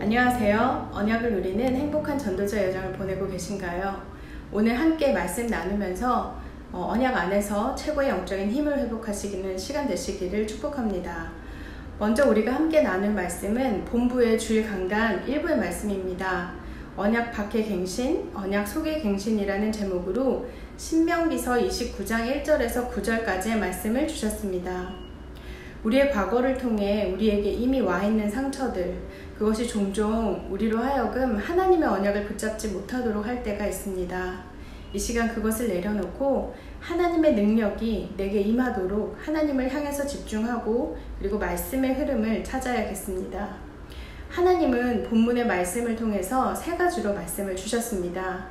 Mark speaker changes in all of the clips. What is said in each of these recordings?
Speaker 1: 안녕하세요. 언약을 누리는 행복한 전도자 여정을 보내고 계신가요? 오늘 함께 말씀 나누면서 언약 안에서 최고의 영적인 힘을 회복하시기는 시간 되시기를 축복합니다. 먼저 우리가 함께 나눌 말씀은 본부의 주일 강단 1부의 말씀입니다. 언약 밖의 갱신, 언약 속의 갱신이라는 제목으로 신명기서 29장 1절에서 9절까지의 말씀을 주셨습니다. 우리의 과거를 통해 우리에게 이미 와 있는 상처들, 그것이 종종 우리로 하여금 하나님의 언약을 붙잡지 못하도록 할 때가 있습니다. 이 시간 그것을 내려놓고 하나님의 능력이 내게 임하도록 하나님을 향해서 집중하고 그리고 말씀의 흐름을 찾아야겠습니다. 하나님은 본문의 말씀을 통해서 세 가지로 말씀을 주셨습니다.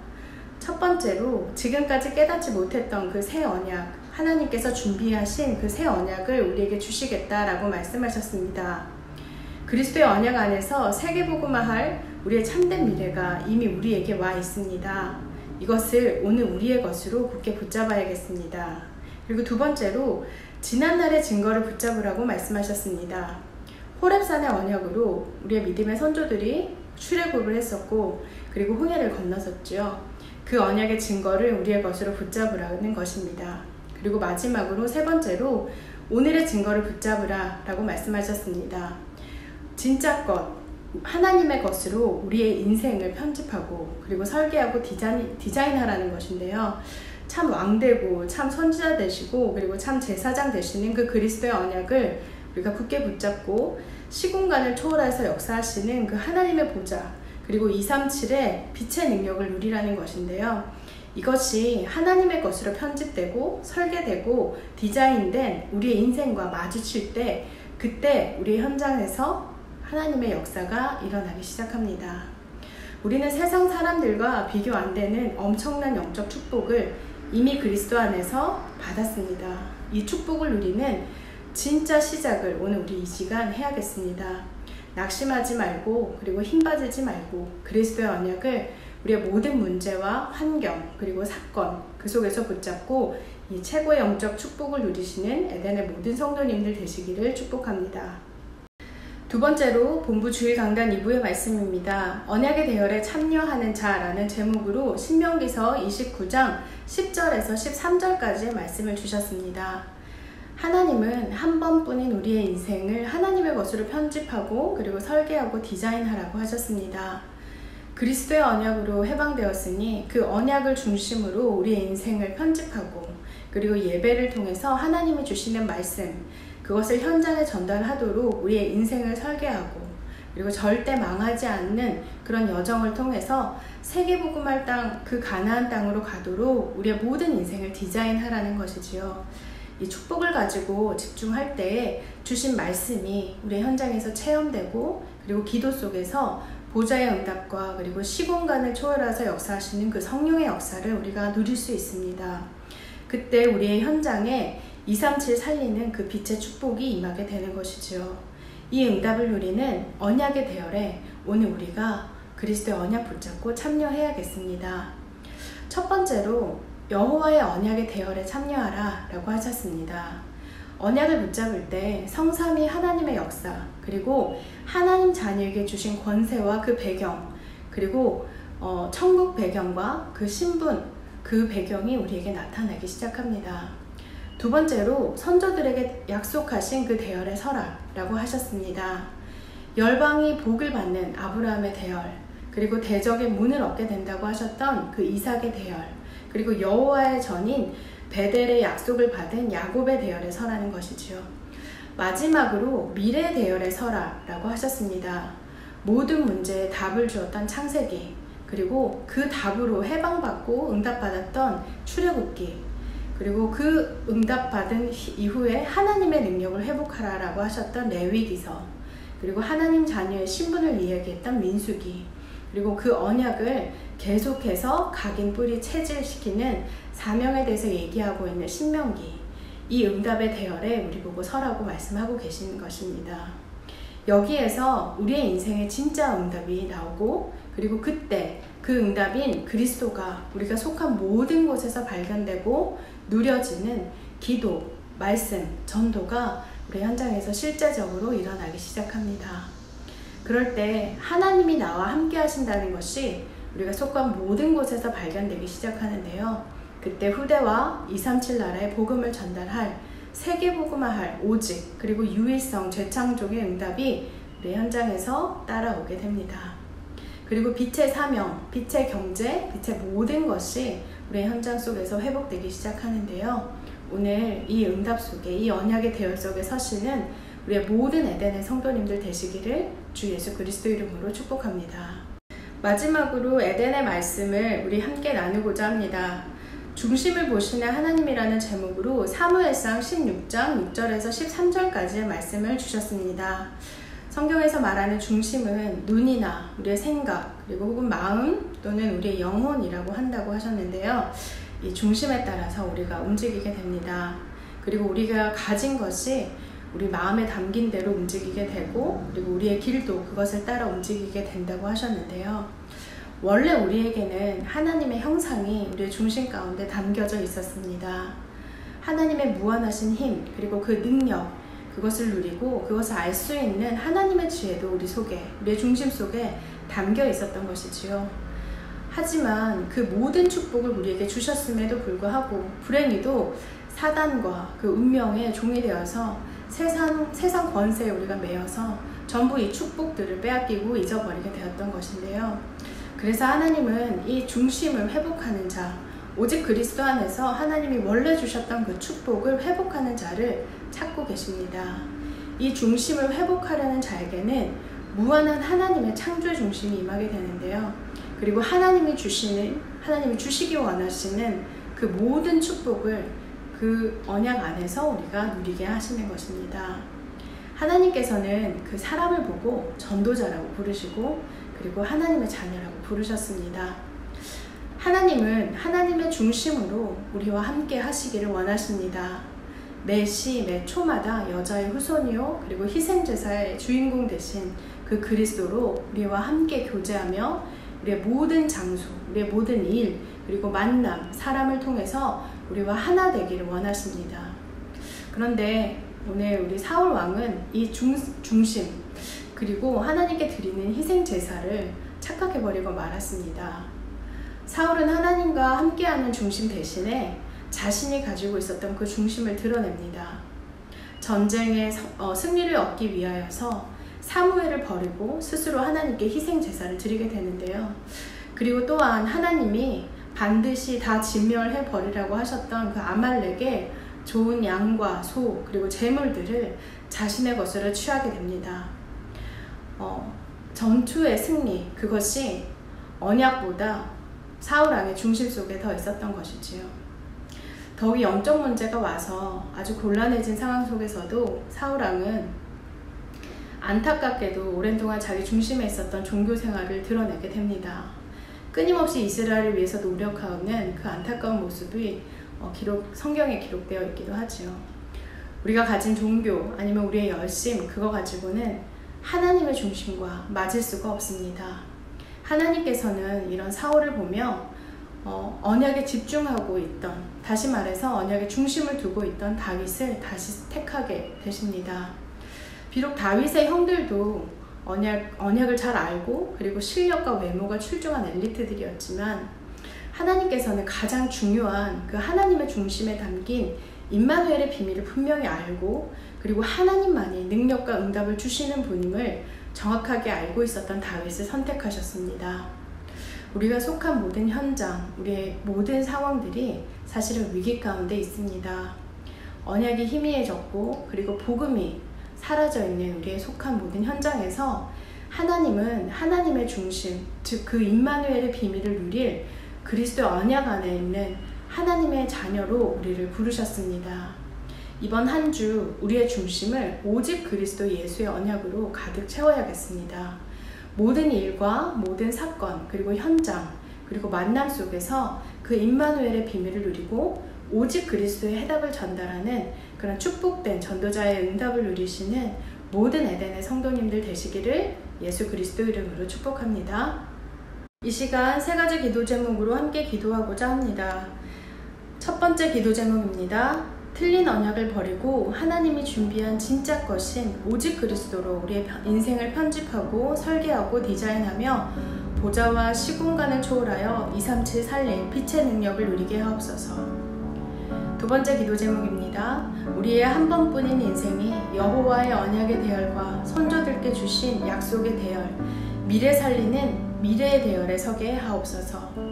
Speaker 1: 첫 번째로 지금까지 깨닫지 못했던 그 새 언약, 하나님께서 준비하신 그 새 언약을 우리에게 주시겠다라고 말씀하셨습니다. 그리스도의 언약 안에서 세계복음화할 우리의 참된 미래가 이미 우리에게 와 있습니다. 이것을 오늘 우리의 것으로 굳게 붙잡아야겠습니다. 그리고 두 번째로 지난날의 증거를 붙잡으라고 말씀하셨습니다. 호렙산의 언약으로 우리의 믿음의 선조들이 출애굽을 했었고 그리고 홍해를 건너섰죠. 그 언약의 증거를 우리의 것으로 붙잡으라는 것입니다. 그리고 마지막으로 세 번째로 오늘의 증거를 붙잡으라 라고 말씀하셨습니다. 진짜 것, 하나님의 것으로 우리의 인생을 편집하고 그리고 설계하고 디자인하라는 것인데요. 참 왕되고 참 선지자 되시고 그리고 참 제사장 되시는 그 그리스도의 언약을 우리가 굳게 붙잡고 시공간을 초월해서 역사하시는 그 하나님의 보좌 그리고 237의 빛의 능력을 누리라는 것인데요. 이것이 하나님의 것으로 편집되고 설계되고 디자인된 우리의 인생과 마주칠 때 그때 우리 현장에서 하나님의 역사가 일어나기 시작합니다. 우리는 세상 사람들과 비교 안 되는 엄청난 영적 축복을 이미 그리스도 안에서 받았습니다. 이 축복을 누리는 진짜 시작을 오늘 우리 이 시간 해야겠습니다. 낙심하지 말고 그리고 힘 빠지지 말고 그리스도의 언약을 우리의 모든 문제와 환경 그리고 사건 그 속에서 붙잡고 이 최고의 영적 축복을 누리시는 에덴의 모든 성도님들 되시기를 축복합니다. 두 번째로 본부 주일 강단 2부의 말씀입니다. 언약의 대열에 참여하는 자라는 제목으로 신명기서 29장 10절에서 13절까지의 말씀을 주셨습니다. 하나님은 한 번뿐인 우리의 인생을 하나님의 것으로 편집하고 그리고 설계하고 디자인하라고 하셨습니다. 그리스도의 언약으로 해방되었으니 그 언약을 중심으로 우리의 인생을 편집하고 그리고 예배를 통해서 하나님이 주시는 말씀 그것을 현장에 전달하도록 우리의 인생을 설계하고 그리고 절대 망하지 않는 그런 여정을 통해서 세계복음할 땅 그 가나안 땅으로 가도록 우리의 모든 인생을 디자인하라는 것이지요. 이 축복을 가지고 집중할 때에 주신 말씀이 우리 현장에서 체험되고 그리고 기도 속에서 보좌의 응답과 그리고 시공간을 초월해서 역사하시는 그 성령의 역사를 우리가 누릴 수 있습니다. 그때 우리의 현장에 237 살리는 그 빛의 축복이 임하게 되는 것이지요. 이 응답을 누리는 언약의 대열에 오늘 우리가 그리스도의 언약 붙잡고 참여해야겠습니다. 첫 번째로 여호와의 언약의 대열에 참여하라 라고 하셨습니다. 언약을 붙잡을 때 성삼위 하나님의 역사 그리고 하나님 자녀에게 주신 권세와 그 배경 그리고 천국 배경과 그 신분 그 배경이 우리에게 나타나기 시작합니다. 두 번째로 선조들에게 약속하신 그 대열에 서라 라고 하셨습니다. 열방이 복을 받는 아브라함의 대열 그리고 대적의 문을 얻게 된다고 하셨던 그 이삭의 대열 그리고 여호와의 전인 베델의 약속을 받은 야곱의 대열에 서라는 것이지요. 마지막으로 미래의 대열에 서라 라고 하셨습니다. 모든 문제에 답을 주었던 창세기 그리고 그 답으로 해방받고 응답받았던 출애굽기 그리고 그 응답받은 이후에 하나님의 능력을 회복하라 라고 하셨던 레위기서 그리고 하나님 자녀의 신분을 이야기했던 민수기 그리고 그 언약을 계속해서 각인 뿌리 체질시키는 사명에 대해서 얘기하고 있는 신명기 이 응답의 대열에 우리 보고 서라고 말씀하고 계시는 것입니다. 여기에서 우리의 인생의 진짜 응답이 나오고 그리고 그때 그 응답인 그리스도가 우리가 속한 모든 곳에서 발견되고 누려지는 기도, 말씀, 전도가 우리 현장에서 실제적으로 일어나기 시작합니다. 그럴 때 하나님이 나와 함께 하신다는 것이 우리가 속한 모든 곳에서 발견되기 시작하는데요. 그때 후대와 237 나라의 복음을 전달할, 세계복음화할 오직, 그리고 유일성, 재창조의 응답이 우리 현장에서 따라오게 됩니다. 그리고 빛의 사명, 빛의 경제, 빛의 모든 것이 우리 현장 속에서 회복되기 시작하는데요. 오늘 이 응답 속에, 이 언약의 대열 속에 서시는 우리의 모든 에덴의 성도님들 되시기를 주 예수 그리스도 이름으로 축복합니다. 마지막으로 에덴의 말씀을 우리 함께 나누고자 합니다. 중심을 보시는 하나님이라는 제목으로 사무엘상 16장 6절에서 13절까지의 말씀을 주셨습니다. 성경에서 말하는 중심은 눈이나 우리의 생각, 그리고 혹은 마음 또는 우리의 영혼이라고 한다고 하셨는데요. 이 중심에 따라서 우리가 움직이게 됩니다. 그리고 우리가 가진 것이 우리 마음에 담긴 대로 움직이게 되고, 그리고 우리의 길도 그것을 따라 움직이게 된다고 하셨는데요. 원래 우리에게는 하나님의 형상이 우리의 중심 가운데 담겨져 있었습니다. 하나님의 무한하신 힘, 그리고 그 능력, 그것을 누리고 그것을 알 수 있는 하나님의 지혜도 우리 속에, 우리의 중심 속에 담겨 있었던 것이지요. 하지만 그 모든 축복을 우리에게 주셨음에도 불구하고 불행히도 사단과 그 운명의 종이 되어서 세상 권세에 우리가 매여서 전부 이 축복들을 빼앗기고 잊어버리게 되었던 것인데요. 그래서 하나님은 이 중심을 회복하는 자, 오직 그리스도 안에서 하나님이 원래 주셨던 그 축복을 회복하는 자를 찾고 계십니다. 이 중심을 회복하려는 자에게는 무한한 하나님의 창조의 중심이 임하게 되는데요. 그리고 하나님이 주시기 원하시는 그 모든 축복을 그 언약 안에서 우리가 누리게 하시는 것입니다. 하나님께서는 그 사람을 보고 전도자라고 부르시고, 그리고 하나님의 자녀라고 부르셨습니다. 하나님은 하나님의 중심으로 우리와 함께 하시기를 원하십니다. 매 시, 매 초마다 여자의 후손이요, 그리고 희생제사의 주인공 되신 그 그리스도로 우리와 함께 교제하며 우리의 모든 장소, 우리의 모든 일, 그리고 만남, 사람을 통해서 우리와 하나 되기를 원하십니다. 그런데 오늘 우리 사울 왕은 이 중심, 그리고 하나님께 드리는 희생제사를 착각해버리고 말았습니다. 사울은 하나님과 함께하는 중심 대신에 자신이 가지고 있었던 그 중심을 드러냅니다. 전쟁의 승리를 얻기 위하여서 사무엘을 버리고 스스로 하나님께 희생제사를 드리게 되는데요. 그리고 또한 하나님이 반드시 다 진멸해 버리라고 하셨던 그 아말렉의 좋은 양과 소, 그리고 재물들을 자신의 것으로 취하게 됩니다. 전투의 승리, 그것이 언약보다 사울 왕의 중심 속에 더 있었던 것이지요. 더욱이 영적 문제가 와서 아주 곤란해진 상황 속에서도 사울 왕은 안타깝게도 오랜 동안 자기 중심에 있었던 종교 생활을 드러내게 됩니다. 끊임없이 이스라엘을 위해서 노력하는 그 안타까운 모습이 성경에 기록되어 있기도 하지요. 우리가 가진 종교 아니면 우리의 열심, 그거 가지고는 하나님의 중심과 맞을 수가 없습니다. 하나님께서는 이런 사울을 보며 언약에 집중하고 있던, 다시 말해서 언약에 중심을 두고 있던 다윗을 다시 택하게 되십니다. 비록 다윗의 형들도 언약을 잘 알고 그리고 실력과 외모가 출중한 엘리트들이었지만, 하나님께서는 가장 중요한 그 하나님의 중심에 담긴 임마누엘의 비밀을 분명히 알고, 그리고 하나님만이 능력과 응답을 주시는 분임을 정확하게 알고 있었던 다윗을 선택하셨습니다. 우리가 속한 모든 현장, 우리의 모든 상황들이 사실은 위기 가운데 있습니다. 언약이 희미해졌고, 그리고 복음이 사라져 있는 우리의 속한 모든 현장에서 하나님은 하나님의 중심, 즉 그 임마누엘의 비밀을 누릴 그리스도의 언약 안에 있는 하나님의 자녀로 우리를 부르셨습니다. 이번 한 주 우리의 중심을 오직 그리스도 예수의 언약으로 가득 채워야겠습니다. 모든 일과 모든 사건, 그리고 현장, 그리고 만남 속에서 그 임마누엘의 비밀을 누리고 오직 그리스도의 해답을 전달하는 그런 축복된 전도자의 응답을 누리시는 모든 에덴의 성도님들 되시기를 예수 그리스도 이름으로 축복합니다. 이 시간 세 가지 기도 제목으로 함께 기도하고자 합니다. 첫 번째 기도 제목입니다. 틀린 언약을 버리고 하나님이 준비한 진짜 것인 오직 그리스도로 우리의 인생을 편집하고 설계하고 디자인하며 보좌와 시공간을 초월하여 237 살릴 빛의 능력을 누리게 하옵소서. 두 번째 기도 제목입니다. 우리의 한 번뿐인 인생이 여호와의 언약의 대열과 선조들께 주신 약속의 대열, 미래 살리는 미래의 대열에 서게 하옵소서.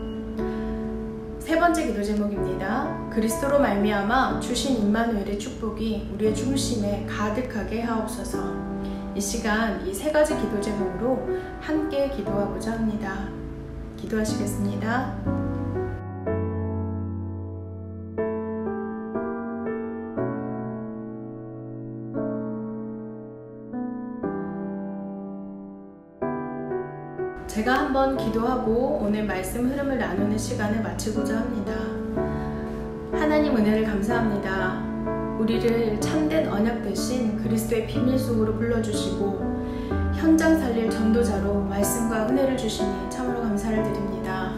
Speaker 1: 세 번째 기도 제목입니다. 그리스도로 말미암아 주신 임마누엘의 축복이 우리의 중심에 가득하게 하옵소서. 이 시간 이 세 가지 기도 제목으로 함께 기도하고자 합니다. 기도하시겠습니다. 제가 한번 기도하고 오늘 말씀 흐름을 나누는 시간을 마치고자 합니다. 하나님 은혜를 감사합니다. 우리를 참된 언약 대신 그리스도의 비밀 속으로 불러주시고 현장 살릴 전도자로 말씀과 은혜를 주시니 참으로 감사를 드립니다.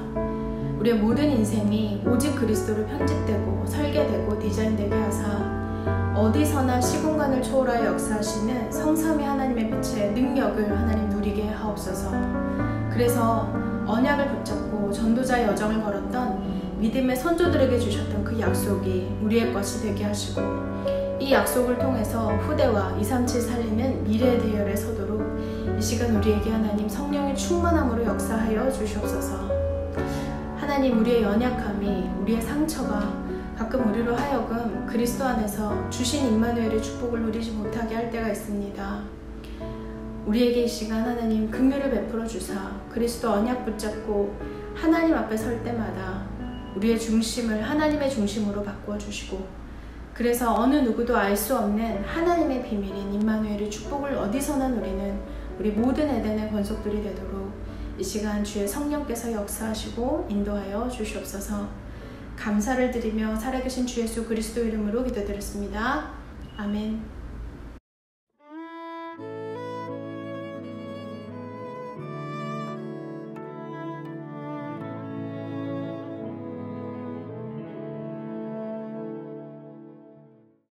Speaker 1: 우리의 모든 인생이 오직 그리스도로 편집되고 설계되고 디자인되게 하사 어디서나 시공간을 초월하여 역사하시는 성삼위 하나님의 빛의 능력을 하나님 누리게 하옵소서. 그래서 언약을 붙잡고 전도자의 여정을 걸었던 믿음의 선조들에게 주셨던 그 약속이 우리의 것이 되게 하시고 이 약속을 통해서 후대와 237 살리는 미래의 대열에 서도록 이 시간 우리에게 하나님 성령의 충만함으로 역사하여 주시옵소서. 하나님 우리의 연약함이 우리의 상처가 가끔 우리로 하여금 그리스도 안에서 주신 임마누엘의 축복을 누리지 못하게 할 때가 있습니다. 우리에게 이 시간 하나님 긍휼을 베풀어 주사 그리스도 언약 붙잡고 하나님 앞에 설 때마다 우리의 중심을 하나님의 중심으로 바꾸어 주시고 그래서 어느 누구도 알 수 없는 하나님의 비밀인 임마누엘의 축복을 어디서나 누리는 우리 모든 에덴의 권속들이 되도록 이 시간 주의 성령께서 역사하시고 인도하여 주시옵소서. 감사를 드리며 살아계신 주 예수 그리스도 이름으로 기도드렸습니다. 아멘.